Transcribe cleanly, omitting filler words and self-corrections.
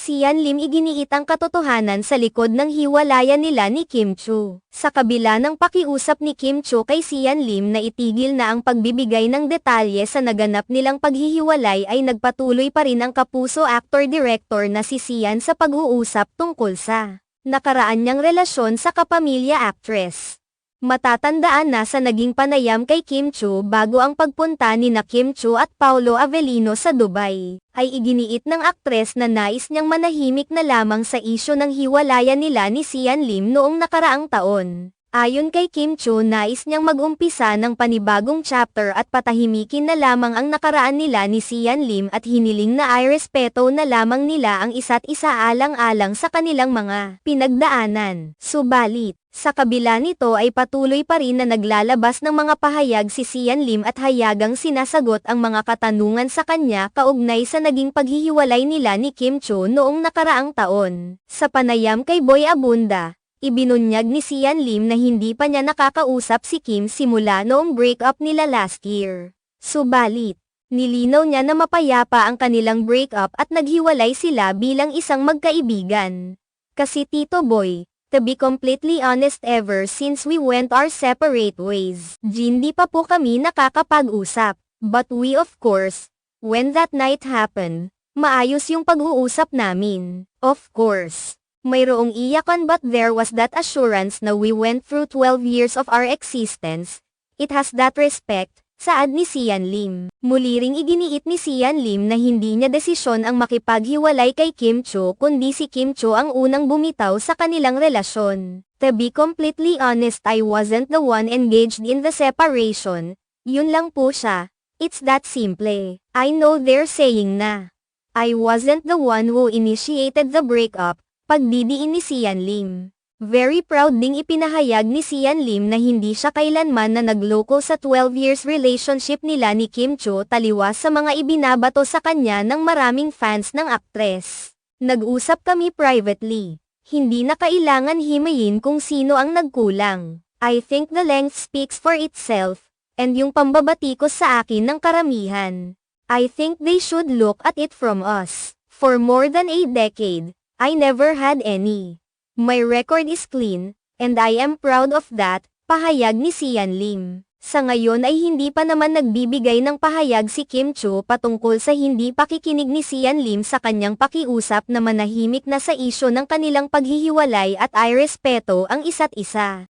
Sian Lim iginiit ang katotohanan sa likod ng hiwalayan nila ni Kim Chu. Sa kabila ng pakiusap ni Kim Chu kay Sian Lim na itigil na ang pagbibigay ng detalye sa naganap nilang paghihiwalay ay nagpatuloy pa rin ang kapuso actor-director na si Sian sa pag-uusap tungkol sa nakaraan niyang relasyon sa kapamilya actress. Matatandaan na sa naging panayam kay Kim Chu bago ang pagpunta ni na Kim Chu at Paolo Avellino sa Dubai, ay iginiit ng aktres na nais niyang manahimik na lamang sa isyu ng hiwalayan nila ni Sian Lim noong nakaraang taon. Ayon kay Kim Chu, nais niyang mag-umpisa ng panibagong chapter at patahimikin na lamang ang nakaraan nila ni Sian Lim at hiniling na ay respeto na lamang nila ang isa't isa alang-alang sa kanilang mga pinagdaanan. Subalit, sa kabila nito ay patuloy pa rin na naglalabas ng mga pahayag si Sian Lim at hayagang sinasagot ang mga katanungan sa kanya kaugnay sa naging paghihiwalay nila ni Kim Chu noong nakaraang taon. Sa panayam kay Boy Abunda, ibinunyag ni Sian Lim na hindi pa niya nakakausap si Kim simula noong breakup nila last year. Subalit, nilinaw niya na mapayapa ang kanilang breakup at naghiwalay sila bilang isang magkaibigan. Kasi Tito Boy, to be completely honest, ever since we went our separate ways, hindi pa po kami nakakapag-usap. But we, of course, when that night happened, maayos yung pag-uusap namin. Of course, mayroong iyakan, but there was that assurance na we went through 12 years of our existence. It has that respect, saad ni Sian Lim. Muli ring iginiit ni Sian Lim na hindi niya desisyon ang makipaghiwalay kay Kim Chu kundi si Kim Chu ang unang bumitaw sa kanilang relasyon. To be completely honest, I wasn't the one engaged in the separation. Yun lang po siya. It's that simple. I know they're saying na I wasn't the one who initiated the breakup, pagdidiin ni Sian Lim. Very proud ding ipinahayag ni Sian Lim na hindi siya kailanman na nagloko sa 12 years relationship nila ni Kim Chu, taliwas sa mga ibinabato sa kanya ng maraming fans ng aktres. Nag-usap kami privately. Hindi na kailangan himayin kung sino ang nagkulang. I think the length speaks for itself, and yung pambabatikos sa akin ng karamihan. I think they should look at it from us. For more than a decade, I never had any. My record is clean, and I am proud of that, pahayag ni Sian Lim. Sa ngayon ay hindi pa naman nagbibigay ng pahayag si Kim Chu patungkol sa hindi pakikinig ni Sian Lim sa kanyang pakiusap na manahimik na sa isyu ng kanilang paghihiwalay at ay respeto ang isa't isa.